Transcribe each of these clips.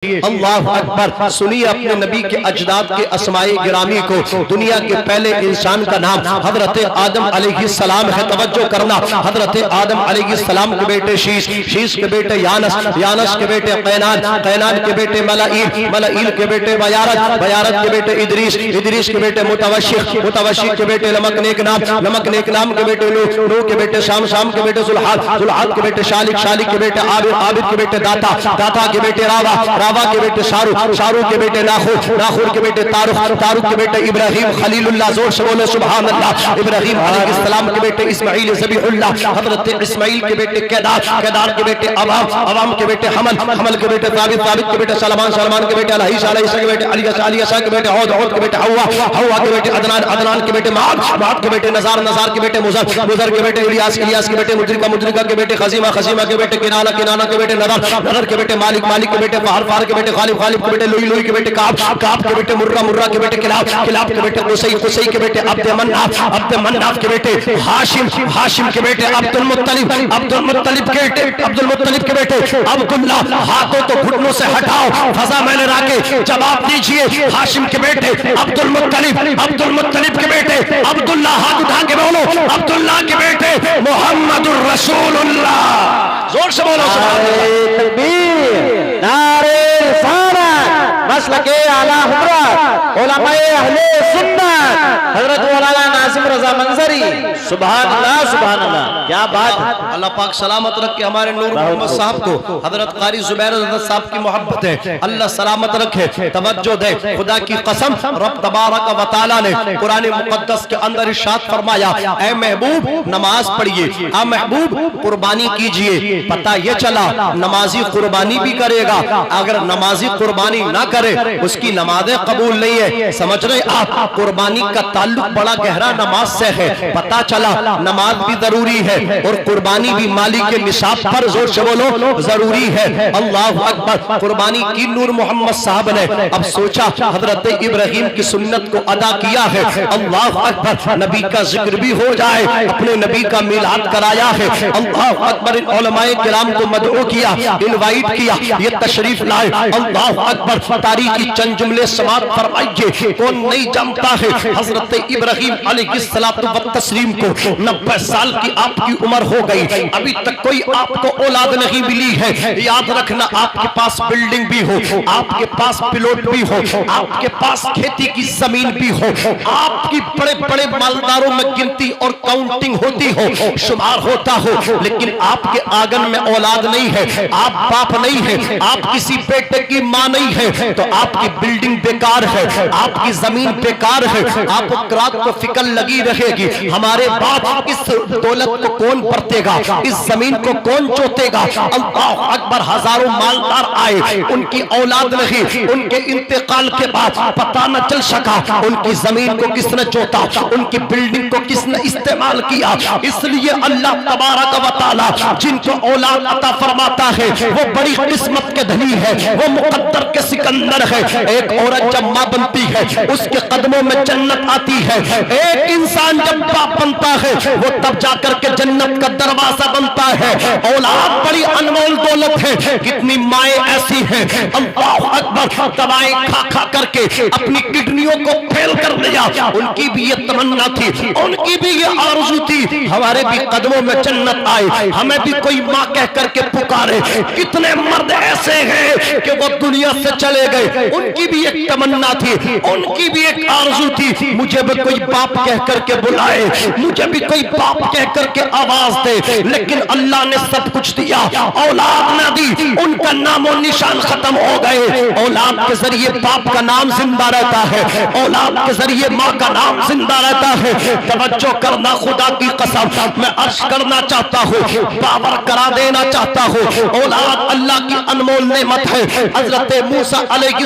اللہ اکبر سنیے اپنے نبی کے اجداد کے اسماء گرامی کو۔ دنیا کے پہلے انسان کا نام حضرت آدم علیہ السلام ہے، توجہ کرنا۔ حضرت آدم علیہ السلام کے بیٹے شیش، شیش کے بیٹے یانس، یانس کے بیٹے قینان، قینان کے بیٹے ملائیل، ملائیل کے بیٹے بیارت، بیارت کے بیٹے ادریس، ادریس کے بیٹے متوشق، متوشق کے بیٹے لمک نیک نام، لمک نیک نام کے بیٹے نوح، نوح کے بیٹے شام، شام کے بیٹے ذوالحاد، ذوالحاد کے بیٹے شالک، شالک کے بیٹے عابد، عابد کے بیٹے داتا، داتا کے بیٹے راوا، راوا کے بیٹے شارو، شارو کے بیٹے ناخور، ناخور کے بیٹے تارخ، تارخ کے بیٹے ابراہیم خلیل اللہ، زور سے بولے سبحان اللہ۔ ابراہیم علیہ السلام کے بیٹے اسماعیل ذبیح اللہ، حضرت اسماعیل کے بیٹے کیدار، کیدار کے بیٹے عوام، عوام کے بیٹے حمل، حمل کے بیٹے ثابت، ثابت کے بیٹے سلمان، سلمان کے بیٹے الہیش، الہیش کے بیٹے علیسہ، علیسہ کے بیٹے عود، عود کے بیٹے حوا، حوا کے بیٹے عدنان، عدنان کے بیٹے معاد، معاد کے بیٹے نزار، نزار کے بیٹے مزر، مزر کے بیٹے الیاس، الیاس کے بیٹے مدرکہ، مدرکہ کے بیٹے خزیمہ، خزیمہ کے بیٹے کنانہ، کنانہ کے بیٹے نظر، نظر کے بیٹے مالک، مالک کے بیٹے فہر، فہر کے بیٹے غالب، غالب کے بیٹے لوئی، لوئی کے بیٹے کعب، کعب کے بیٹے مرہ، مرہ کے بیٹے کلاب، کلاب کے بیٹے قصی، قصی کے بیٹے عبد مناف، عبد مناف کے بیٹے ہاشم، ہاشم کے بیٹے عبد المطلب، عبد المطلب کے بیٹے عبد المطلب کے بیٹے عبداللہ۔ ہاتھوں کو گھٹنوں سے ہٹاؤ، فضا میں نے راکے جواب دیجئے۔ ہاشم کے بیٹے عبد المطلب، عبد المطلب کے بیٹے عبداللہ، ہاتھ اٹھا کے بولو عبداللہ کے بیٹے محمد الرسول اللہ، زور سے بولو سبحان اللہ۔ تکبیر، نعرہ رسالت، مسلک اعلی حضرت علماء اہل سنت حضرت مولانا ناظم رضا منظری، سبحان اللہ سبحان اللہ، کیا بات ہے۔ اللہ پاک سلامت رکھے ہمارے نور محمد صاحب کو، حضرت قاری زبیر حضرت صاحب کی محبت ہے، اللہ سلامت رکھے، توجہ دے۔ خدا کی قسم رب تبارک و تعالی نے قرآن مقدس کے اندر ارشاد فرمایا، اے محبوب نماز پڑھیے، اے محبوب قربانی کیجئے۔ پتہ یہ چلا نمازی قربانی بھی کرے گا، اگر نمازی قربانی نہ کرے اس کی نمازیں قبول نہیں ہے۔ سمجھ رہے آپ، قربانی کا تعلق بڑا گہرا نماز سے ہے۔ پتہ چلا نماز بھی ضروری ہے اور قربانی بھی مالی کے نصاب پر، زور سے بولو، ضروری ہے۔ اللہ اکبر۔ قربانی کی نور محمد صاحب نے اب سوچا حضرت ابراہیم کی سنت کو ادا کیا ہے، اللہ اکبر، نبی کا ذکر بھی ہو جائے، اپنے نبی کا میلاد کرایا ہے، اللہ اکبر۔ ان علماء کرام کو مدعو کیا، انوائٹ کیا، یہ تشریف لائے، اللہ اکبر۔ تاریخی چند جملے سماعت فرمائیے، کون نہیں جانتا ہے حضرت ابراہیم علیہ السلام کو 90 سال کی آپ کی عمر ہو گئی، ابھی تک کوئی آپ کو اولاد نہیں ملی ہے۔ یاد رکھنا، آپ کے پاس بلڈنگ بھی ہو، آپ کے پاس پلوٹ بھی ہو، آپ کے پاس کھیتی کی زمین بھی ہو، آپ کی بڑے بڑے مالداروں میں گنتی اور کاؤنٹنگ ہوتی ہو، شمار ہوتا ہو، لیکن آپ کے آنگن میں اولاد نہیں ہے، آپ باپ نہیں ہے، آپ کسی بیٹے کی ماں نہیں ہے، تو آپ کی بلڈنگ بیکار ہے، آپ کی زمین بیکار ہے، آپ کو رات کو فکر لگی رہے گی ہمارے بعد اس دولت کو کون برتے گا، اس زمین کو کون چوتے گا۔ اللہ اکبر۔ ہزاروں مالدار آئے، ان کی اولاد نہیں، ان کے انتقال کے بعد پتہ نہ چل سکا ان کی زمین کو کس نے چوتا، ان کی بلڈنگ کو کس نے استعمال کیا۔ اس لیے اللہ تبارک و تعالی جن کو اولاد عطا فرماتا ہے وہ بڑی قسمت کے دھنی ہے، وہ مقدر کے سکندر ہے۔ ایک عورت جب ماں بنتی ہے اس کے قدموں میں جنت آتی ہے، ایک انسان جب باپ بنتا ہے وہ تب جا کر کے جنت کا دروازہ بنتا ہے۔ اولاد بڑی انمول دولت ہے، کتنی مائیں ایسی ہیں اللہ اکبر دوائیں کھا کھا کر کے اپنی کڈنیوں کو پھیل کر لیا، ان کی بھی یہ تمنا تھی، ان کی بھی یہ آرزو تھی ہمارے بھی قدموں میں جنت آئے، ہمیں بھی کوئی ماں کہہ کر کے پکارے۔ کتنے مرد ایسے ہیں کہ وہ دنیا سے چلے گئے، ان کی بھی ایک تمنا تھی، ان کی بھی ایک آرزو تھی مجھے بھی کوئی باپ کہہ کر کے بلائے، مجھے بھی کوئی باپ کہہ کر کے آواز دے، لیکن اللہ نے سب کچھ دیا، اولاد نہ دی، ان کا نام و نشان ختم ہو گئے۔ اولاد کے ذریعے باپ کا نام زندہ رہتا ہے، اولاد کے ذریعے ماں کا نام زندہ رہتا ہے۔ توجہ کرنا، خدا کی قسم میں عرض کرنا چاہتا ہوں، باور کرا دینا چاہتا ہوں، اولاد اللہ کی انمول نعمت ہے۔ حضرت موسیٰ علیہ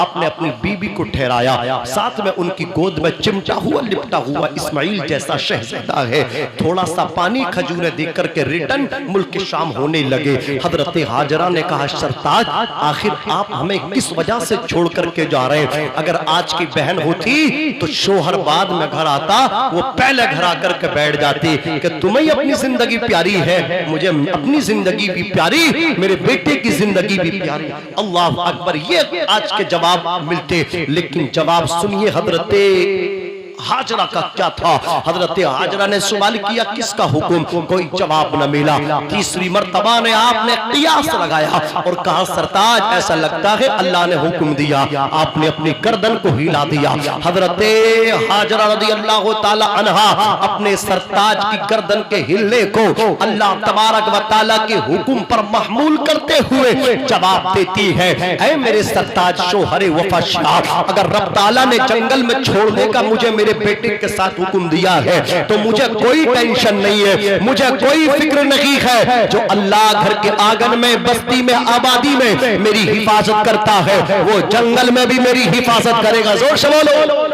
آپ نے اپنی بیوی کو ٹھہرایا، ساتھ میں ان کی گود میں چمٹا ہوا لپٹا ہوا اسماعیل جیسا شہزادہ ہے۔ تھوڑا سا پانی کھجوریں دے کر کے ریٹن ملک شام ہونے لگے۔ حضرت ہاجرہ نے کہا سرتاج آخر آپ ہمیں کس وجہ سے چھوڑ کر کے جا رہے ہیں؟ اگر آج کی بہن ہوتی تو شوہر بعد میں گھر آتا، وہ پہلے گھر آ کر کے بیٹھ جاتی کہ تمہیں اپنی زندگی پیاری ہے، مجھے اپنی زندگی بھی پیاری، میرے بیٹے کی زندگی بھی پیاری۔ اللہ اکبر، یہ آج کے جواب ملتے، لیکن جواب سنیے حضرت ہاجرہ کا کیا تھا۔ حضرت ہاجرہ نے سوال کیا کس کا حکم؟ کوئی جواب نہ ملا۔ تیسری مرتبہ نے آپ نے قیاس لگایا اور کہا سرتاج ایسا لگتا ہے اللہ نے حکم دیا۔ آپ نے اپنی گردن کو ہلا دیا۔ حضرت ہاجرہ رضی اللہ تعالی عنہا اپنے سرتاج کی گردن کے ہلنے کو اللہ تبارک و تعالی کے حکم پر محمول کرتے ہوئے جواب دیتی ہے، اے میرے سرتاج شوہر وفا شاہ، اگر رب تعالی نے جنگل میں چھوڑنے کا مجھے میرے بیٹے کے ساتھ حکم دیا ہے تو مجھے کوئی ٹینشن نہیں ہے، مجھے کوئی فکر نہیں ہے۔ جو اللہ گھر کے آنگن میں، بستی میں، آبادی میں میری حفاظت کرتا ہے، وہ جنگل میں بھی میری حفاظت کرے گا۔ زور سے بولو،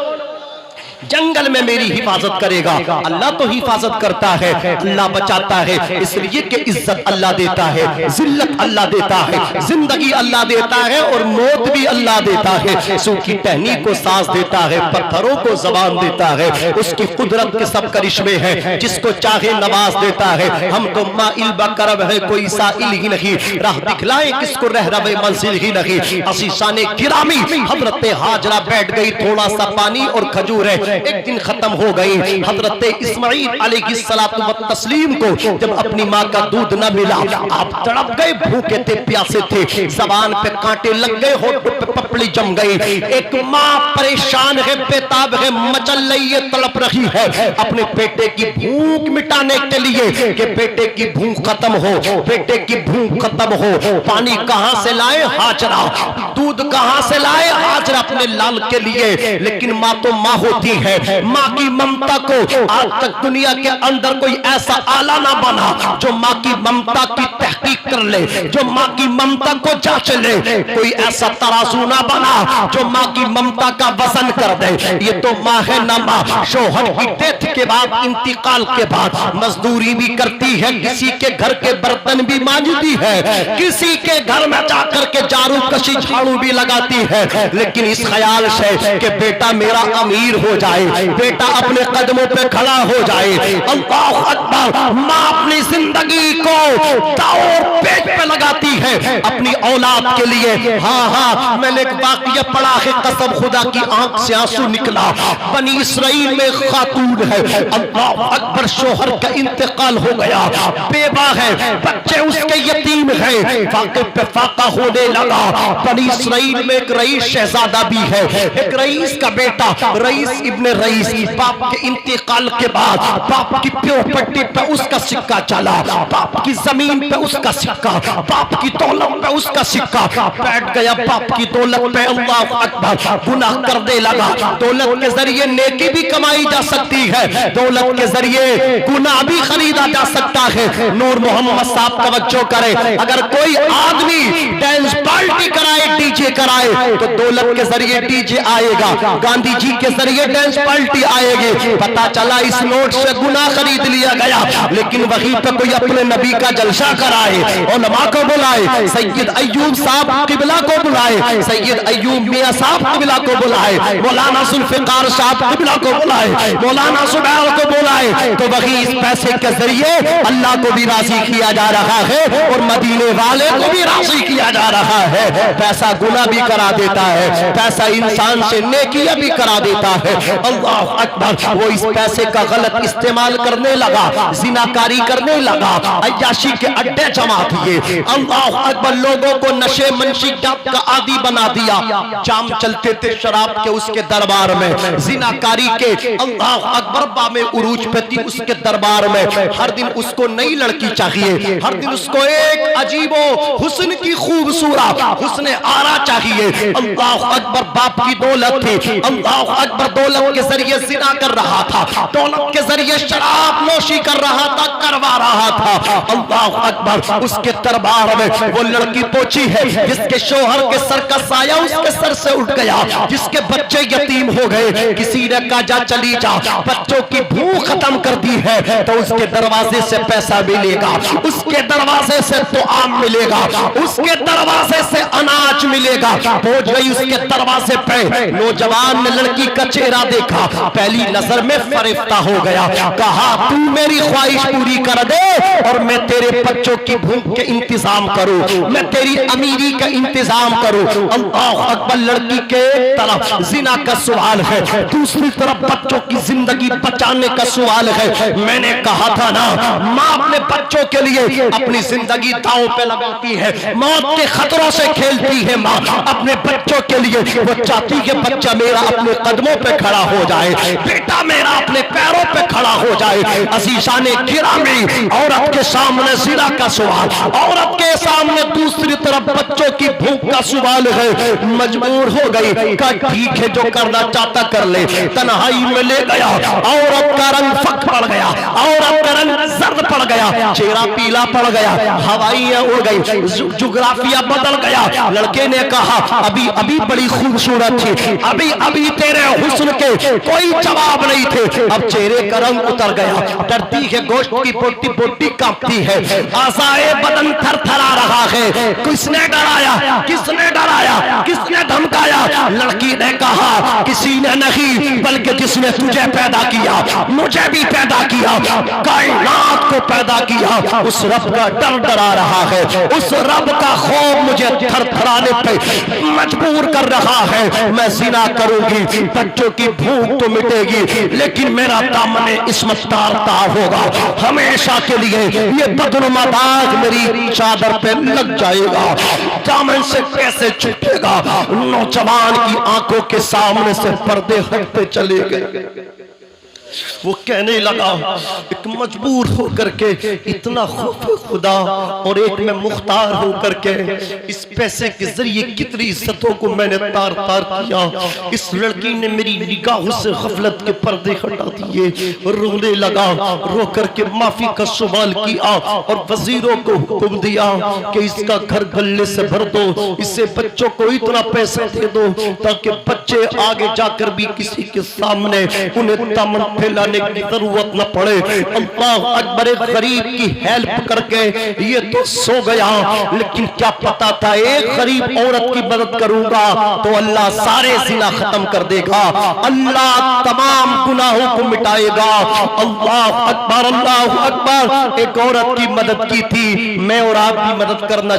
جنگل میں میری حفاظت کرے گا۔ اللہ تو حفاظت کرتا ہے، اللہ بچاتا ہے، اس لیے کہ عزت اللہ دیتا ہے، ذلت اللہ دیتا ہے، زندگی اللہ دیتا ہے اور موت بھی اللہ دیتا ہے۔ سو کی ٹہنی کو سانس دیتا ہے، پتھروں کو زبان دیتا ہے، اس کی قدرت کے سب کرشمے ہیں، جس کو چاہے نواز دیتا ہے۔ ہم تو مائل بکرب ہے، کوئی سائل ہی نہیں، راہ دکھلائے کس کو رہرو منزل ہی نہیں۔ عزیزان گرامی، حضرت ہاجرہ بیٹھ گئی، تھوڑا سا پانی اور کھجوریں ایک دن ختم ہو گئی۔ حضرت اسماعیل علیہ السلام و تسلیم کو جب اپنی ماں کا دودھ نہ ملا، آپ تڑپ گئے، بھوکے تھے، پیاسے تھے، زبان پہ کانٹے لگ گئے، ہونٹ پہ پپڑی جم گئی۔ ایک ماں پریشان ہے، بےتاب ہے، مچل رہی ہے، تڑپ رہی ہے اپنے بیٹے کی بھوک مٹانے کے لیے کہ بیٹے کی بھوک ختم ہو، بیٹے کی بھوک ختم ہو۔ پانی کہاں سے لائے؟ ہاجرہ۔ دودھ کہاں سے لائے؟ ہاجرہ اپنے لال کے لیے۔ لیکن ماں تو ماں ہوتی ہے، ماں کی ممتا کو آج تک دنیا کے اندر کوئی ایسا آلہ نہ بنا جو ماں کی ممتا کی تحقیق کر لے، جو ماں کی ممتا کو جانچ لے۔ کوئی ایسا ترازو نہ بنا جو ماں کی ممتا کا وزن کر دے۔ یہ تو ماں ہے نہ ماں۔ شوہر کی ڈیتھ کے بعد، انتقال کے بعد مزدوری بھی کرتی ہے، کسی کے گھر کے برتن بھی مانجتی ہے، کسی کے گھر میں جا کر کے جارو کشی جھاڑو بھی لگاتی ہے، لیکن اس خیال سے کہ بیٹا میرا امیر ہو جائے، بیٹا اپنے قدموں پہ کھڑا ہو جائے۔ اللہ اکبر، ماں اپنی زندگی کو داؤ پیٹ پہ لگاتی ہے اپنی اولاد کے لیے۔ ہاں میں نے ایک واقعہ پڑھا ہے، قسم خدا کی آنکھ سے آنسو نکلا۔ بنی اسرائیل میں خاتون ہے، اللہ اکبر، شوہر کا انتقال ہو گیا، بیوہ ہے، بچے اس کے یتیم ہیں، فاقے پہ فاقہ ہونے لگا۔ بنی اسرائیل میں ایک رئیس شہزادہ بھی ہے، ایک رئیس کا بیٹا، رئیس ابن رئیس، باپ کے انتقال کے بعد باپ کی پراپرٹی پہ اس کا سکہ چلا، باپ کی زمین پہ اس کا سکہ، باپ کی دولت پہ اس کا سکہ بیٹھ گیا۔ باپ کی دولت پہ اللہ اکبر گناہ کرنے لگا۔ دولت کے ذریعے نیکی بھی کمائی جا سکتی ہے، دولت کے ذریعے گناہ بھی خریدا جا سکتا ہے۔ نور محمد صاحب توجہ کرے، اگر کوئی آدمی ڈانس پارٹی کرائے، ڈی جے کرائے تو دولت کے ذریعے ڈی جے آئے گا، گاندھی جی کے ذریعے ڈانس پارٹی آئے گی۔ پتا چلا اس نوٹ سے گناہ خرید لیا گیا، لیکن وہیں پہ کوئی اپنے نبی کا جلسہ کرائے، علماء کو بلائے، سید ایوب صاحب قبلہ کو بلائے، سید ایوب میاں صاحب قبلہ کو بلائے، مولانا ذوالفقار صاحب قبلہ کو بلائے، مولانا زبیر کو بلائے، تو وہیں اس پیسے کے ذریعے اللہ کو بھی راضی کیا جا رہا ہے اور مدینے والے کو بھی راضی کیا جا رہا ہے۔ پیسہ گناہ بھی کرا دیتا ہے، پیسہ انسان سے نیکیاں بھی کرا دیتا ہے۔ اللہ اکبر، وہ اس پیسے کا غلط استعمال کرنے لگا، زناکاری کرنے لگا، عیاشی کے اڈے جما دیے۔ اللہ اکبر، لوگوں کو نشے منشیات کا عادی بنا دیا۔ جام چلتے تھے شراب کے اس کے دربار میں، زناکاری کے اللہ اکبر بام عروج پہ تھی اس کے دربار میں۔ ہر دن اس کو نئی لڑکی چاہیے، ہر دن اس کو ایک عجیب و حسن کی خوبصورت حسن آرا چاہیے۔ اللہ اکبر، باپ کی دولت تھی، اللہ اکبر، دولت کے ذریعے زنا کر رہا تھا، دولت کے ذریعے شراب نوشی کر رہا تھا، کروا رہا تھا. اللہ اکبر. اس کے دربار میں وہ لڑکی پہنچی ہے جس کے شوہر کے سر کا سایہ اس کے سر سے اٹھ گیا, جس کے بچے یتیم ہو گئے. کسی نے کہا جا چلی جا, بچوں کی بھوک ختم کر دی ہے تو اس کے دروازے سے پیسہ ملے گا, اس کے دروازے سے طعام ملے گا, اس کے دروازے سے اناج ملے گا. پہنچ گئی اس کے دروازے پہ. نوجوان نے لڑکی کا چہرہ دیکھا, پہلی نظر میں فریفتہ ہو گیا. کہا تو میری خواہش پوری کر دے اور میں تیرے بچوں کی بھوک کے انتظام کروں, میں تیری امیری کا انتظام کروں. اللہ اکبر. لڑکی کے ایک طرف زنا کا سوال ہے, دوسری طرف بچوں کی زندگی بچانے کا سوال ہے. میں نے کہا تھا نا, ماں اپنے بچوں کے لیے اپنی زندگی داؤں پہ لگاتی ہے, موت کے خطروں سے کھیلتی ہے. ماں اپنے بچوں کے لیے وہ چاہتی ہے بچہ میرا اپنے قدموں پہ کھڑا ہو جائے, بیٹا میرا اپنے پیروں پہ کھڑا ہو جائے. عزیزان گرامی, عورت کے سامنے زنا کا سوال, عورت کے سامنے دوسری طرف بچوں کی بھوک کا سوال ہے. مجبور ہو گئی, کہا ٹھیک ہے جو کرنا چاہتا کر لے. تنہائی میں لے گیا, عورت کا رنگ فک پڑ گیا, عورت کا رنگ زرد پڑ گیا, چہرہ پیلا پڑ گیا, ہوائیاں اڑ گئی, جغرافیہ بدل گیا. لڑکے نے کہا ابھی ابھی بڑی خوبصورت تھی, ابھی ابھی تیرے حسن کے کوئی جواب نہیں تھے, اب چہرے کا رنگ اتر گیا. ڈرتی ہے, گوشت کی بوٹی بوٹی کانپتی ہے, اعضائے بدن تھر تھرا رہا ہے. کس نے ڈرایا, کس نے ڈرایا, کس نے دھمکایا؟ لڑکی نے کہا کسی نے نہیں, بلکہ جس نے تجھے پیدا کیا, مجھے بھی پیدا کیا, کائنات کو پیدا کیا, اس رب کا ڈر ڈرا رہا ہے, اس رب کا خوف مجھے تھر تھرانے پہ مجبور کر رہا ہے. میں زنا کروں گی, بچوں کی بھوک تو مٹے گی, لیکن میرا دامن عصمت تار تار ہوگا ہمیشہ کے لیے. یہ بدنما داغ میری چادر پہ لگ جائے گا, دامن سے کیسے چھٹے گا؟ نوجوان کی آنکھوں کے سامنے سے پردے ہٹتے چلے گئے. وہ کہنے لگا ایک مجبور ہو کر کے, اتنا خوف خدا اور ایک میں مختار ہو کر کے, اس پیسے کے ذریعے کتنی عزتوں کو میں نے تار تار کیا. اس لڑکی نے میری نگاہوں سے غفلت کے پردے ہٹا دیے. رونے لگا, رو کر کے معافی کا سوال کیا اور وزیروں کو حکم دیا کہ اس کا گھر گلے سے بھر دو, اسے بچوں کو اتنا پیسہ دے دو تاکہ بچے آگے جا کر بھی کسی کے سامنے انہیں دامن پھیلانے کی ضرورت نہ پڑے. اللہ اکبر. غریب کی ہیلپ کر کے یہ تو سو گیا, لیکن کیا پتا تھا ایک غریب عورت کی مدد کروں گا تو اللہ سارے زنا ختم کر دے گا, اللہ تمام گناہوں کو مٹائے گا. اللہ اکبر, اللہ اکبر. ایک عورت کی مدد کی تھی. میں اور آپ بھی مدد کرنا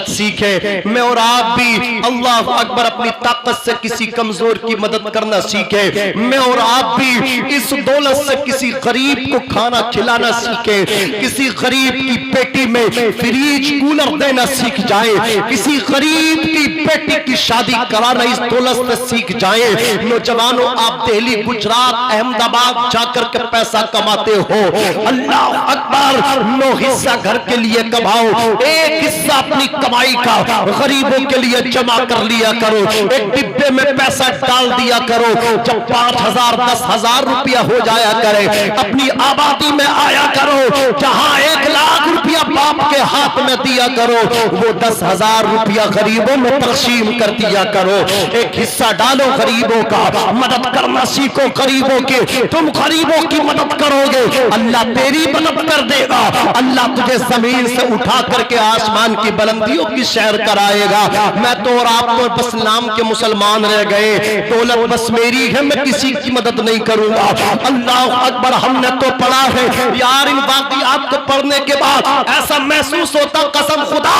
سیکھیں, میں اور آپ بھی اللہ اکبر اپنی طاقت سے کسی کمزور کی مدد کرنا سیکھیں, میں اور آپ بھی اس دولت سے کسی غریب کو کھانا کھلانا سیکھے, کسی غریب کی بیٹی میں فریج کولر دینا سیکھ جائے, کسی غریب کی بیٹی کی شادی کرانا اس دولت سے سیکھ جائیں. نوجوانوں, آپ دہلی, گجرات, احمد آباد جا کر کے پیسہ کماتے ہو, اللہ اکبر, 9 حصہ گھر کے لیے کماؤ, ایک حصہ اپنی کمائی کا غریبوں کے لیے جمع کر لیا کرو, ایک ڈبے میں پیسہ ڈال دیا کرو. جب 5,000 10,000 روپیہ ہو جایا کرے, اپنی آبادی میں آیا کرو, جہاں 1 لاکھ روپیہ باپ کے ہاتھ میں دیا کرو, وہ 10,000 روپیہ غریبوں میں تقسیم کر دیا کرو. ایک حصہ ڈالو غریبوں کا, مدد کرنا سیکھو غریبوں کی. تم غریبوں کی مدد کرو گے, اللہ تیری مدد کر دے گا. اللہ تجھے زمین سے اٹھا کر کے آسمان کی بلندیوں کی سیر کرائے گا. میں تو اور آپ تو بس نام کے مسلمان رہ گئے, دولت بس میری ہے, میں کسی کی مدد نہیں کروں گا. اللہ اکبر. ہم نے تو پڑھا ہے یار, ان واقعات کو پڑھنے کے بعد ایسا محسوس ہوتا قسم خدا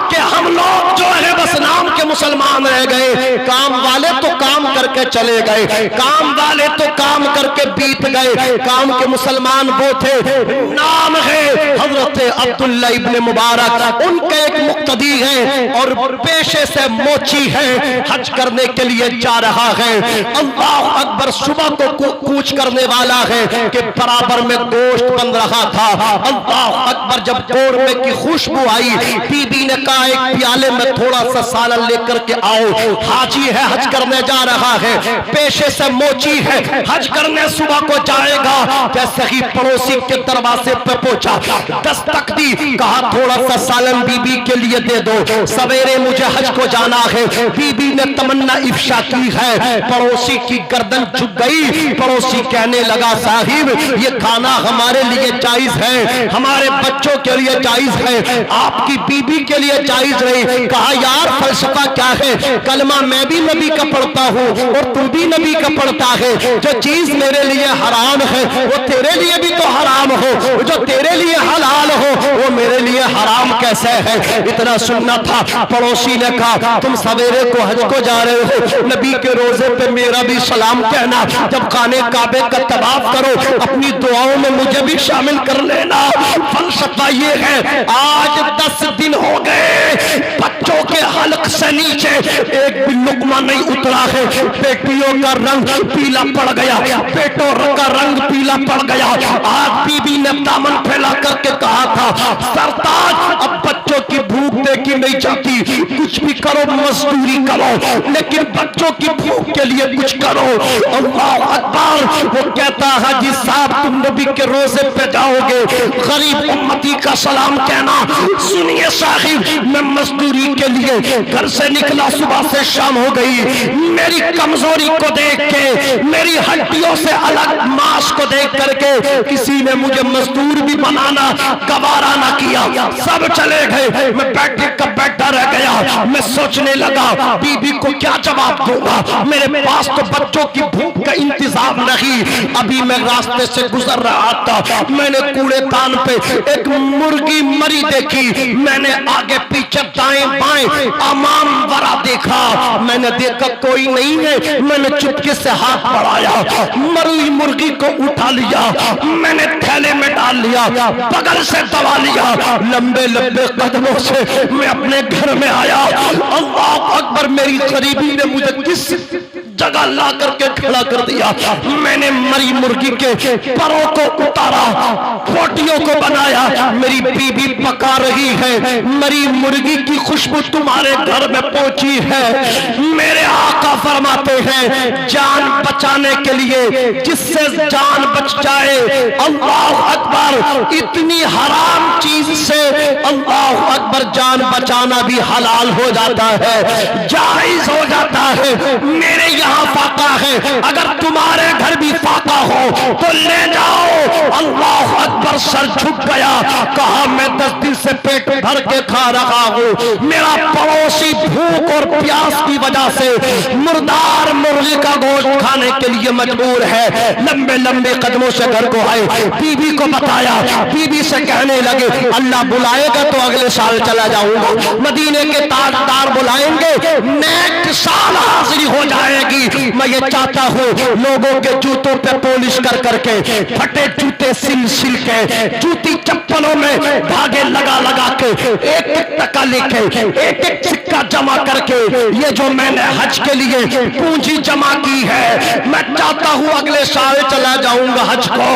کہ ہم لوگ جو ہے بس نام کے مسلمان رہ گئے. کام والے تو کام کر کے چلے گئے, کام والے تو کام کر کے بیت گئے. کام کے مسلمان وہ تھے, نام ہے حضرت عبداللہ ابن مبارک, ان کے ایک مقتدی ہے اور پیشے سے موچی ہے, حج کرنے کے لیے جا رہا ہے. اللہ اکبر. صبح کو کوچ کرنے والا ہے کہ برابر میں گوشت بن رہا تھا. اللہ اکبر. جب قورمے کی خوشبو آئی, بی بی نے کہا ایک پیالے میں تھوڑا سا سالن لے کر کے آؤ. حاجی ہے حج کرنے جا رہا ہے, پیشے سے موچی ہے, حج کرنے صبح کو جائے گا. جیسے ہی پڑوسی کے دروازے پہ پہنچا, دستک دی, کہا تھوڑا سا سالن بی بی کے لیے دے دو, سویرے مجھے حج کو جانا ہے. بی بی نے تمنا افشا کی ہے, پڑوسی کی گردن جھک گئی. پڑوسی کہنے لگا صاحب یہ کھانا ہمارے لیے جائز ہے, ہمارے بچوں کے لیے جائز ہے, آپ کی بی بی کے لیے جائز نہیں. کہا یار فلسفہ کیا ہے, کلمہ میں بھی نبی کا پڑھتا ہوں اور تو بھی نبی کا پڑھتا ہے. جو چیز میرے لیے حرام ہے وہ تیرے لیے بھی تو حرام ہو, جو تیرے لیے حلال ہو وہ میرے لیے حرام کیسے ہے. اتنا سننا تھا. پڑوسی نے کہا تم سویرے کو حج کو جا رہے ہو, نبی کے روزے پہ میرا بھی سلام کہنا. جب خانے کعبے کا طواف کرو اپنی دعاؤں میں مجھے بھی شامل کر لینا. فلسفہ یہ ہے, آج 10 دن ہو گئے بچوں کے حلق سے نیچے ایک بھی لقمہ نہیں اترا ہے. بیٹیوں کا رنگ پیلا پڑ گیا, بیٹوں کا رنگ پیلا پڑ گیا. آج بی بی نے دامن پھیلا کر کے کہا تھا سرتاج اب بچوں کی بھوک دیکھی نہیں جاتی, کچھ بھی کرو مزدوری کرو لیکن بچوں کی بھوک کے لیے کچھ کرو. اللہ اکبر. وہ کہتا حاجی صاحب تم نبی کے روزے پہ جاؤ گے, غریب امتی کا سلام کہنا. سنیے صاحب میں مزدوری کے لیے گھر سے نکلا, صبح سے شام ہو گئی. میری کمزوری کو دیکھ کے, میری ہڈیوں سے الگ ماس کو دیکھ کر کے کسی نے مجھے مزدور بھی بنانا گوارا نہ کیا. سب چلے گئے, میں بیٹھے کا بیٹھا رہ گیا. میں سوچنے لگا بی بی کو کیا جواب دوں گا, میرے پاس تو بچوں کی بھوک کا انتظام نہیں. ابھی میں راستے سے گزر رہا تھا, میں نے کوڑے دان پہ ایک مرغی مری دیکھی. میں نے آگے پیچھے دائیں بائیں امام ورا دیکھا, میں نے دیکھا کوئی نہیں ہے. میں نے چپکے سے ہاتھ بڑھایا, مری مرغی کو اٹھا لیا, میں نے تھیلے میں ڈال لیا, بغل سے دبا لیا. لمبے لمبے قدموں سے میں اپنے گھر میں آیا. اللہ اکبر. میری قریبی نے مجھے کس جگہ لا کر کے کھڑا کر دیا. میں نے مری مرغی کے پروں کو اتارا, پوٹیوں کو بنایا. میری بی بی پکا رہی ہے, مری مرغی کی خوشبو تمہارے گھر میں پہنچی ہے. میرے آقا فرماتے ہیں جان بچانے کے لیے جس سے جان بچ جائے, اللہ اکبر, اتنی حرام چیز سے اللہ اکبر جان بچانا بھی حلال ہو جاتا ہے, جائز ہو جاتا ہے. میرے یہاں فاقہ ہے, اگر تمہارے گھر بھی فاقہ ہو تو لے جاؤ. اللہ اکبر. سر جھک گیا, کہا میں 10 دن سے پیٹ بھر کے کھا رہا ہوں, میرا پڑوسی بھوک اور پیاس کی وجہ سے مردار مرغی کا گوشت کھانے کے لیے مجبور ہے. لمبے لمبے قدموں سے گھر کو آئے, بی بی کو بتایا. بی بی سے کہنے لگے اللہ بلائے گا تو اگلے سال چلا جاؤں گا, مدینے کے تاجدار بلائیں گے, نیکسٹ سال حاضری ہو جائے گی. میں یہ چاہتا ہوں لوگوں کے جوتوں پہ پولش کر کر کے, پھٹے جوتے سل سل کے, جوتی چپلوں میں دھاگے لگا لگا کے, ایک ایک ٹکا لے کے, ایک ایک سکہ جمع کر کے, یہ جو میں نے حج کے لیے پونجی جمع کی ہے میں چاہتا ہوں اگلے سال چلا جاؤں گا حج کو,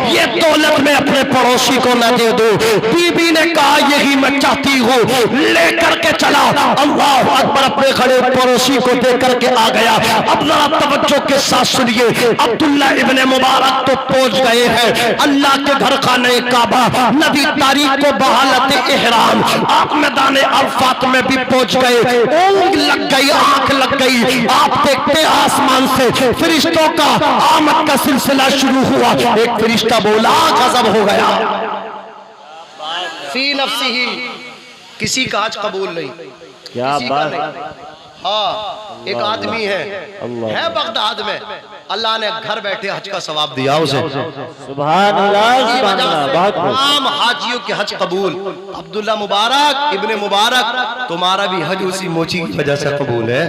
یہ دولت میں اپنے پڑوسی کو نہ دے دوں. بی بی نے کہا یہی میں چاہتی ہوں, لے کر کے چلا. اللہ اکبر. اپنے کھڑے پڑوسی کو دے کر کے آ گیا. اب ذرا توجہ کے ساتھ سنیے, عبداللہ ابن مبارک تو پہنچ گئے ہیں اللہ کے گھر خانہ کعبہ. نبی تاریخ کو بحالت احرام آپ میدان عرفات میں بھی پہنچ گئے. اونگ لگ گئی, آنکھ لگ گئی. آپ دیکھتے آسمان سے فرشتوں کا آمد کا سلسلہ شروع ہوا. ایک فرشتہ بولا غضب ہو گیا فی نفسی, کسی کا حج قبول نہیں, کیا بات. ہاں ایک آدمی ہے بغداد میں, اللہ نے گھر بیٹھے حج کا ثواب دیا اسے. سبحان اللہ سبحان اللہ. تمام حاجیوں کے حج قبول. عبداللہ مبارک ابن مبارک تمہارا بھی حج اسی موچی کی وجہ سے قبول ہے.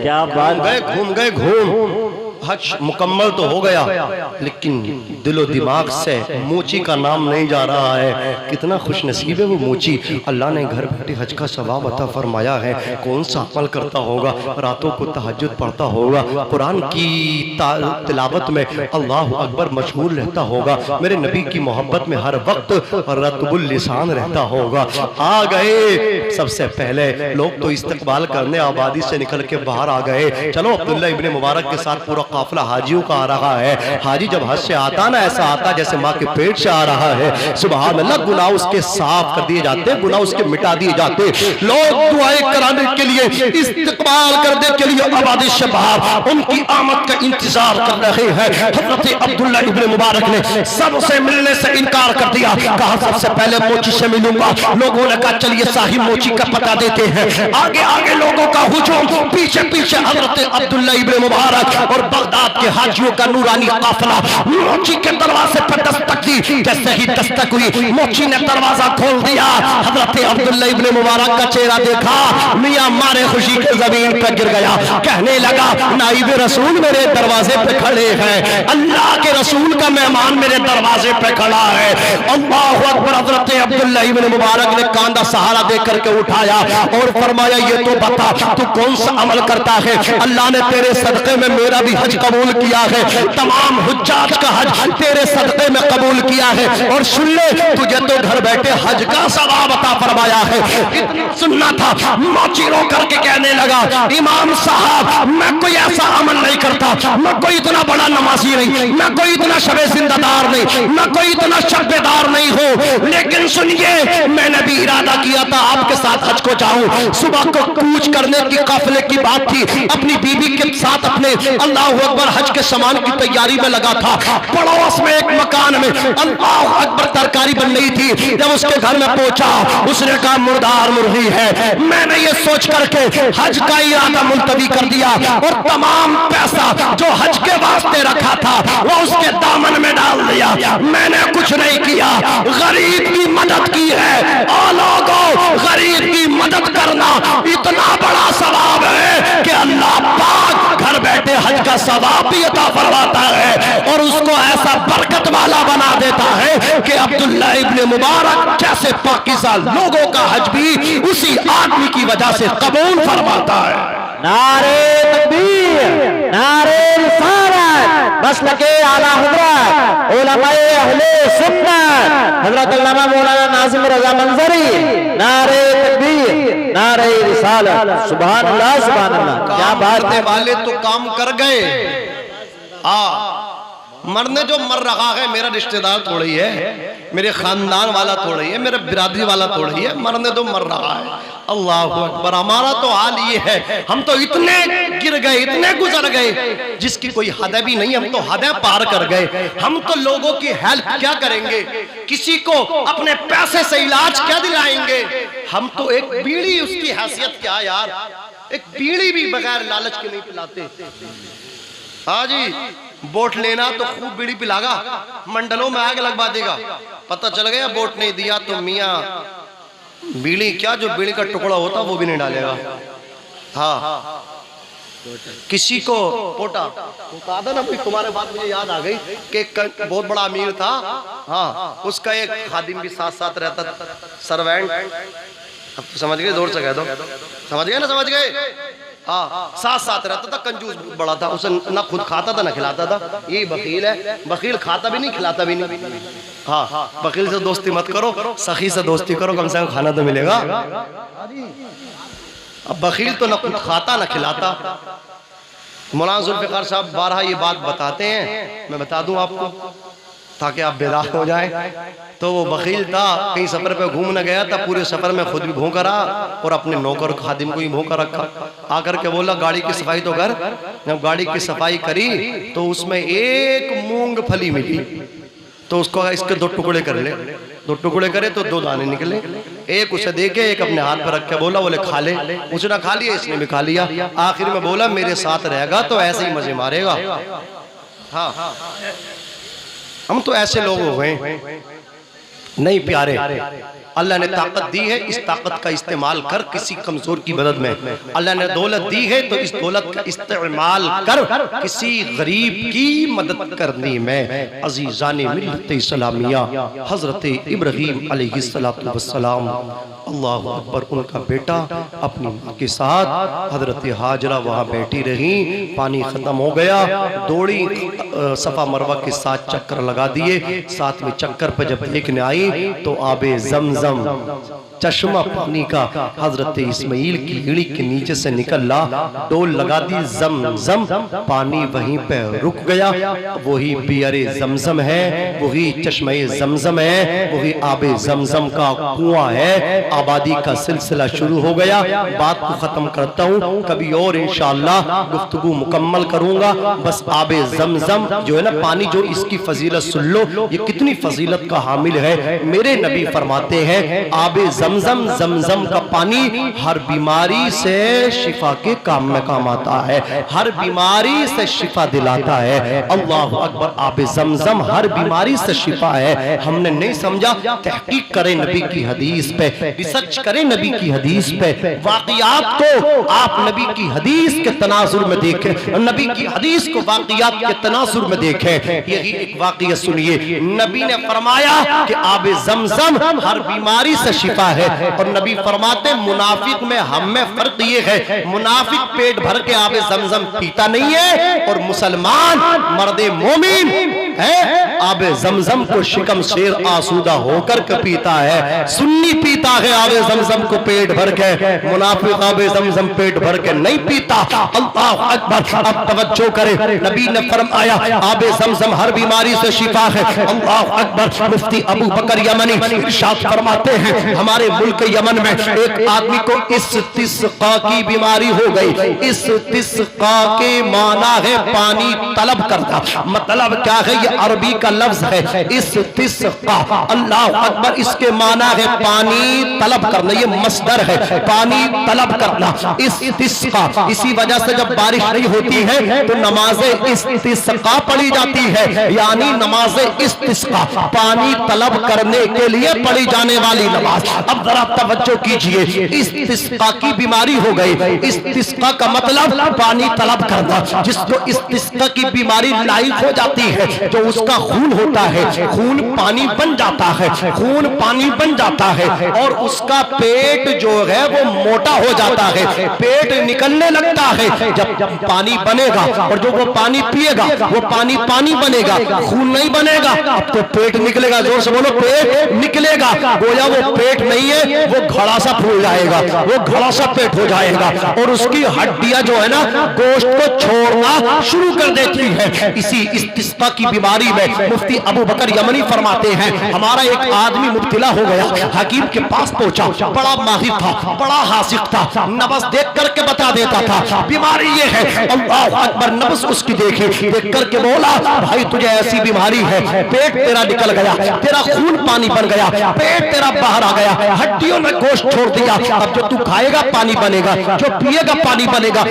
کیا بات. گھوم گئے گھوم. حج مکمل تو ہو گیا لیکن دل و دماغ سے موچی کا نام نہیں جا رہا ہے. کتنا خوش نصیب ہے وہ موچی. اللہ نے گھر بیٹھے حج کا ثواب عطا فرمایا ہے. کون سا عمل کرتا ہوگا, راتوں کو تہجد پڑھتا ہوگا, قرآن کی تلاوت میں اللہ اکبر مشغول رہتا ہوگا, میرے نبی کی محبت میں ہر وقت رطب اللسان رہتا ہوگا. آ گئے سب سے پہلے لوگ تو استقبال کرنے آبادی سے نکل کے باہر آ گئے. چلو عبداللہ ابن مبارک کے ساتھ پورا قافلہ حاجیوں کا آ رہا ہے. حاجی جب حج سے آتا نا ایسا آتا جیسے ماں کے پیٹ سے آ رہا ہے. سبحان اللہ, گناہ اس کے صاف کر دیے جاتے, گناہ اس کے مٹا دیے جاتے. لوگ دعائیں کرانے کے لیے, استقبال کرنے کے لیے آبادی سے باہر ان کی آمد کا انتظار کر رہے ہیں. حضرت عبداللہ ابن مبارک نے سب سے ملنے سے انکار کر دیا. کہا سب سے پہلے موچی سے ملوں گا. لوگوں نے کہا چلیے صاحب موچی کا پتہ دیتے ہیں. آگے آگے لوگوں کا ہجوم, پیچھے پیچھے حضرت عبداللہ ابن مبارک اور بغداد کے حاجیوں کا نورانی قافلہ موچی کے دروازے پر دستک دی. جیسے ہی دستک ہوئی موچی نے دروازہ کھول دیا. حضرت عبداللہ ابن مبارک کا چہرہ دیکھا, میاں مارے خوشی کے زمین پر گر گیا. کہنے لگا نائب رسول میرے دروازے پہ کھڑے ہیں, اللہ کے رسول کا مہمان میرے دروازے پہ کھڑا ہے. اللہ اکبر. حضرت عبداللہ ابن مبارک نے کاندھا سہارا دے کر کے اٹھایا اور فرمایا یہ تو بتا تو کون سا عمل کرتا ہے, اللہ نے تیرے صدقے میں میرا بھی حج قبول کیا ہے, تمام حجاج کا حج تیرے صدقے میں قبول کیا ہے, اور سن لے تجھے تو گھر بیٹھے حج کا ثواب عطا فرمایا ہے. اتنا سننا تھا, موچی رو کر کے کہنے لگا امام صاحب میں کوئی ایسا عمل نہیں کرتا, میں کوئی اتنا بڑا نمازی نہیں, میں کوئی اتنا شب زندہ دار نہیں, میں کوئی اتنا شب دار نہیں ہوں, لیکن سنیے میں نے بھی ارادہ کیا تھا آپ کے ساتھ حج کو جاؤں. صبح کو کوچ کرنے کی قافلے کی بات تھی, اپنی بیوی کے ساتھ اپنے اللہ اکبر حج کے سامان کی تیاری میں لگا تھا. پڑوس میں ایک مکان میں اللہ اکبر ترکاری بن رہی تھی. جب اس کے گھر میں پہنچا اس نے کہا مردار مرغی ہے. میں نے یہ سوچ کر کے حج کا ارادہ ملتوی کر دیا اور تمام پیسہ جو حج کے واسطے رکھا تھا وہ اس کے دامن میں ڈال دیا. میں نے کچھ نہیں کیا, غریب کی مدد کی ہے. اور لوگوں غریب کی مدد کرنا اتنا بڑا ثواب ہے کہ اللہ پاک گھر بیٹھے حج کا ثواب بھی عطا فرماتا ہے اور اس کو ایسا برکت والا بنا دیتا ہے کہ عبداللہ ابن مبارک جیسے پاکیزہ لوگوں کا حج بھی اسی آدمی کی وجہ سے قبول فرماتا ہے. نعرے تکبیر, نعرے رسالت, مسلک اعلیٰ حضرت علماء اہل سنت حضرت علامہ مولانا ناظم رضا منظری. نعرے تکبیر, نعرے رسالت. سبحان اللہ سبحان اللہ. کیا بات ہے. والے تو کام کر گئے, مرنے جو مر رہا ہے میرا رشتہ دار تھوڑی ہے, میرے خاندان والا تھوڑی ہے, میرے برادری والا تھوڑی ہے, مرنے تو مر رہا ہے. اللہ اکبر. ہمارا تو حال یہ ہے, ہم تو اتنے گر گئے, اتنے گزر گئے جس کی کوئی حد بھی نہیں, ہم تو حدیں پار کر گئے. ہم تو لوگوں کی ہیلپ کیا کریں گے, کسی کو اپنے پیسے سے علاج کیا دلائیں گے. ہم تو ایک بیڑی, اس کی حیثیت کیا یار, ایک بیڑی بھی بغیر لالچ کے نہیں پلاتے. ہاں جی, بوٹ لینا تو خوب بیڑی پلا گا, منڈلوں میں آگ لگوا دے گا. پتہ چل گیا بوٹ نہیں دیا تو میاں بیڑی کیا, جو بیڑی کا ٹکڑا ہوتا وہ بھی نہیں ڈالے گا. ہاں کسی کو پوٹا کہا تھا نا, تمہارے بات مجھے یاد آ گئی کہ ایک بہت بڑا امیر تھا, ہاں اس کا ایک خادم بھی ساتھ ساتھ رہتا, سروینٹ. اب تو سمجھ گئے, زور سے کہہ دو, سمجھ گئے نا, سمجھ گئے. ساتھ ساتھ رہتا تھا, کنجوس بڑا تھا, اسے نہ خود کھاتا تھا نہ کھلاتا تھا. یہ بخیل ہے, بخیل کھاتا بھی نہیں کھلاتا بھی نہیں. ہاں بخیل سے دوستی مت کرو, سخی سے دوستی کرو, کم سے کم کھانا تو ملے گا. اب بخیل تو نہ خود کھاتا نہ کھلاتا. مولانا ذوالفقار صاحب بارہا یہ بات بتاتے ہیں, میں بتا دوں آپ کو تاکہ آپ بیدار ہو جائیں. تو وہ بخیل تھا, کہیں سفر پہ گھومنے گیا تھا, پورے سفر میں خود بھی بھوکا رہا اور اپنے نوکر خادم کو بھی بھوکا رکھا. آ کر کے بولا گاڑی کی صفائی تو کر. جب گاڑی کی صفائی کری تو اس میں ایک مونگ پھلی ملی, تو اس کو اس کے 2 ٹکڑے کر لے. 2 ٹکڑے کرے تو 2 دانے نکلے. ایک اسے دے کے ایک اپنے ہاتھ پر رکھ کے بولا, بولے کھا لے. اس نے کھا لیا, اس نے بھی کھا لیا. آخر میں بولا میرے ساتھ رہے گا تو ایسے ہی مزے مارے گا. ہاں ہم تو ایسے لوگ ہو گئے, نہیں پیارے، اللہ نے طاقت دی ہے، اس طاقت کا استعمال کر کسی کمزور کی مدد میں۔ اللہ نے دولت دی ہے تو اس دولت کا استعمال کر کسی غریب کی مدد کرنے میں۔ عزیزان ملت اسلامیہ، حضرت ابراہیم علیہ السلام، اللہ اکبر، ان کا بیٹا اپنی ماں کے ساتھ، حضرت حاجرہ وہاں بیٹھی رہی، پانی ختم ہو گیا، دوڑی صفا مروہ کے ساتھ چکر لگا دیے، ساتھ میں چکر پہ جب دیکھنے آئی تو آب زمزم چشمہ پانی کا حضرت اسماعیل کی ایڑی کے نیچے سے نکلا، ڈول لگا دی، زمزم پانی وہیں پہ رک گیا۔ وہی بیئر زمزم ہے، وہی چشمہ زمزم ہے، وہی آب زمزم کا کنواں ہے۔ آبادی کا سلسلہ شروع ہو گیا۔ بات کو ختم کرتا ہوں، کبھی اور انشاءاللہ گفتگو مکمل کروں گا۔ بس آب زمزم جو ہے نا پانی، جو اس کی فضیلت سن لو، یہ کتنی فضیلت کا حامل ہے۔ میرے نبی فرماتے ہیں آب زمزم کا پانی ہر بیماری سے شفا کے کام میں کام آتا ہے، ہر بیماری سے شفا دلاتا ہے۔ اللہ اکبر، آب زمزم ہر بیماری سے شفا ہے۔ ہم نے نہیں سمجھا، تحقیق کریں نبی کی حدیث پہ، ریسرچ کریں نبی کی حدیث پہ، واقعات کو آپ نبی کی حدیث کے تناظر میں دیکھیں، نبی کی حدیث کو واقعات کے تناظر میں دیکھیں۔ یہی ایک واقعہ سنیے، نبی نے فرمایا کہ آب زمزم ہر بیماری سے شفا ہے، اور نبی فرماتے ہیں منافق میں ہم میں فرق یہ ہے، منافق پیٹ بھر کے آب زمزم پیتا نہیں ہے، اور مسلمان مرد مومن ہے آب زمزم کو شکم شیر آسودہ ہو کر کے پیتا ہے۔ سنی پیتا ہے آب زمزم کو پیٹ بھر کے، منافق آب زمزم پیٹ بھر کے نہیں پیتا۔ اللہ اکبر، اب توجہ کرے، نبی نے فرمایا آب زمزم ہر بیماری سے شفا ہے۔ اللہ اکبر، مفتی ابو بکر یمنی ارشاد فرماتے ہیں ہمارے ملک یمن میں ایک آدمی کو استسقاء کی بیماری ہو گئی۔ استسقاء کے معنی ہے پانی طلب کرنا، مطلب کیا ہے؟ یہ عربی کا لفظ ہے استسقاء، اللہ اکبر، اس کے معنی ہے پانی طلب کرنا، یہ مصدر ہے پانی طلب کرنا، استسقاء۔ اسی وجہ سے جب بارش نہیں ہوتی ہے تو نماز استسقاء پڑھی جاتی ہے، یعنی نماز استسقاء، پانی طلب کرنے کے لیے پڑھی جانے والی نماز۔ اب ذرا توجہ کیجئے، استسقاء کی بیماری ہو گئی۔ استسقاء کا مطلب پانی طلب کرنا۔ جس کو استسقاء کی بیماری لاحق ہو جاتی ہے، جو اس کا خون ہوتا ہے، خون پانی بن جاتا ہے، خون پانی بن جاتا ہے، اور اس کا پیٹ جو ہے وہ موٹا ہو جاتا ہے، پیٹ نکلنے لگتا ہے۔ جب پانی بنے گا اور جو وہ پانی پیے گا وہ پانی بنے گا، خون نہیں بنے گا، اب تو پیٹ نکلے گا۔ زور سے بولو، پیٹ نکلے گا۔ گویا وہ پیٹ نہیں ہے، وہ گھڑا سا پھول جائے گا، وہ گھڑا سا پیٹ ہو جائے گا، اور اس کی ہڈیاں جو ہے نا گوشت کو چھوڑنا شروع کر دیتی ہے۔ اسی استسقاء کی بیماری میں مفتی ابو بکر یمنی فرماتے ہیں ہمارا ایک آدمی مبتلا ہو گیا، حکیم کے پاس پہنچا، بڑا ماہر تھا، بڑا حاسق تھا، نبض دیکھ کر کے بتا دیتا تھا بیماری یہ ہے۔ اللہ اکبر، نبض اس کی دیکھ کر کے بولا بھائی تجھے ایسی بیماری ہے، پیٹ تیرا نکل گیا، تیرا خون پانی بن گیا، پیٹ تیرا باہر آ گیا، ہڈیوں نے گوشت چھوڑ دیا، اب جو تو کھائے گا پانی بنے گا، جو پیے گا پانی بنے گا۔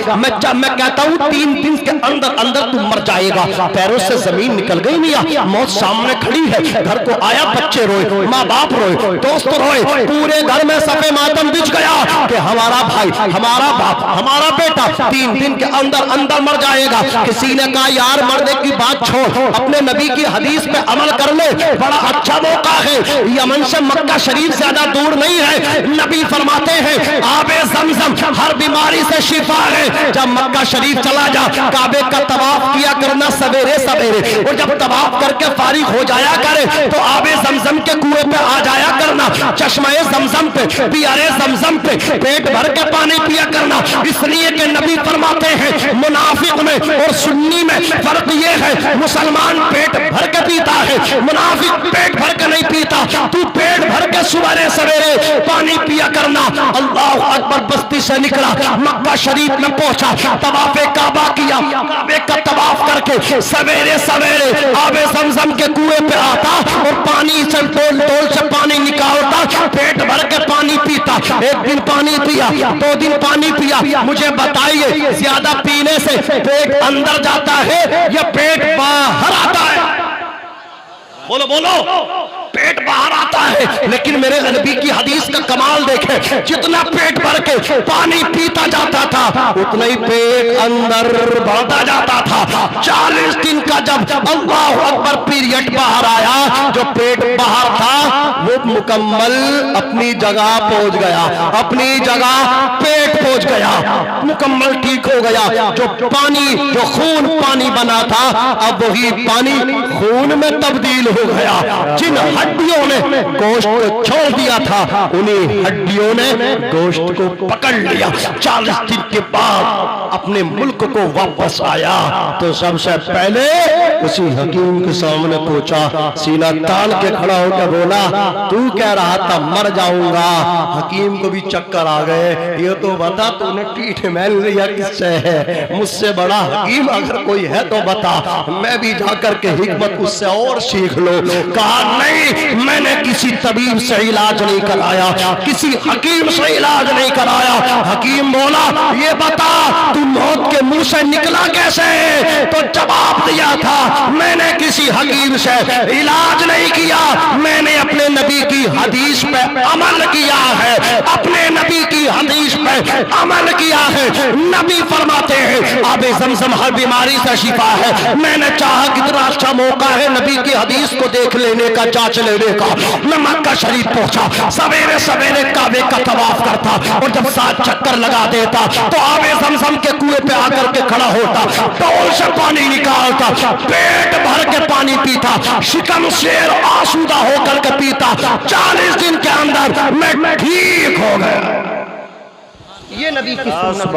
میں کہتا ہوں 3 دن کے اندر تو مر جائے گا۔ پیروں سے زمین نکل گئی میاں، موت سامنے کھڑی ہے، گھر کو آیا، بچے روئے، ماں باپ روئے، دوست روئے، پورے گھر میں صفے ماتم بچ گیا کہ ہمارا بھائی، ہمارا باپ، ہمارا بیٹا 3 دن کے اندر مر جائے گا۔ کسی نے کہا یار مرنے کی بات چھوڑ، اپنے نبی کی حدیث پہ عمل کر لے، بڑا اچھا موقع ہے، یمن سے مکہ شریف زیادہ دور نہیں ہے۔ نبی فرماتے ہیں آب زمزم ہر بیماری سے شفا ہے۔ جب مکہ شریف چلا جا، کعبے کا طواف کیا کرنا سویرے سویرے، اور جب طواف کر کے فارغ ہو جایا کرے تو آب زمزم کے کنویں پہ آ جایا کرنا، چشمہ زمزم پہ، بیارے زمزم پہ پیٹ بھر کے پانی پیا کرنا۔ اس لیے کہ نبی فرماتے ہیں منافق میں اور سنی میں فرق یہ ہے، مسلمان پیٹ بھر کے پیتا ہے، منافق پیٹ بھر کے نہیں پیتا۔ تو پیٹ بھر کے سویرے سویرے پانی پیا کرنا۔ اللہ اکبر، بستی سے نکلا، مکہ شریف میں پہنچا، طواف کعبہ کیا، کعبے کا طواف کر کے سویرے سویرے آب زمزم کے کنویں پہ آتا اور پانی سے ڈول سے پانی نکالتا، پیٹ بھر کے پانی پیتا۔ 1 دن پانی پیا، 2 دن پانی پیا۔ مجھے بتائیے زیادہ پینے سے پیٹ اندر جاتا ہے یا پیٹ باہر آتا ہے؟ بولو بولو، پیٹ باہر آتا ہے, لیکن میرے نبی کی حدیث کا کمال دیکھیں, جتنا پیٹ بھر کے پانی پیتا جاتا تھا اتنا ہی پیٹ اندر بڑھتا جاتا تھا. 40 دن کا جب اللہ اکبر پیریڈ باہر آیا, جو پیٹ باہر تھا وہ مکمل اپنی جگہ پہنچ گیا, اپنی جگہ پیٹ پہنچ گیا, مکمل ٹھیک ہو گیا. جو پانی, جو خون پانی بنا تھا, اب وہی پانی خون میں تبدیل ہو گیا. جن ہڈیوں نے گوشت کو چھوڑ دیا تھا انہیں ہڈیوں نے گوشت کو پکڑ لیا. 40 دن کے بعد اپنے ملک کو واپس آیا تو سب سے پہلے اسی حکیم کے سامنے پہنچا, سینہ تان کے کھڑا ہو کے بولا, تو کہہ رہا تھا مر جاؤں گا. حکیم کو بھی چکر آ گئے, یہ تو بتا تو نے ٹیٹھ میل لیا کس سے ہے, مجھ سے بڑا حکیم اگر کوئی ہے تو بتا, میں بھی جا کر کے حکمت اس سے اور سیکھ لو. کہا نہیں, میں نے کسی طبیب سے علاج نہیں کرایا, کسی حکیم سے علاج نہیں کرایا. حکیم بولا یہ بتا تو موت کے منہ سے نکلا کیسے؟ تو جواب دیا تھا میں نے کسی حکیم سے علاج نہیں کیا, میں نے اپنے نبی کی حدیث پہ عمل کیا ہے, اپنے نبی کی حدیث پہ عمل کیا ہے. نبی فرماتے ہیں آب زمزم ہر بیماری سے شفا ہے. میں نے چاہا کتنا اچھا موقع ہے نبی کی حدیث کو دیکھ لینے کا, جانچ لینے کا. میں مکہ شریف پہنچا, سویرے سویرے کعبے کا طواف کرتا, اور جب 7 چکر لگا دیتا تو آب زمزم کے کنویں پہ آ کر کے کھڑا ہوتا, ڈول سے پانی نکالتا, پیٹ بھر کے پانی پیتا, شکم شیر آسودہ ہو کر کے پیتا. 40 دن کے اندر میں ٹھیک ہو گیا. یہ نبی کی سنت.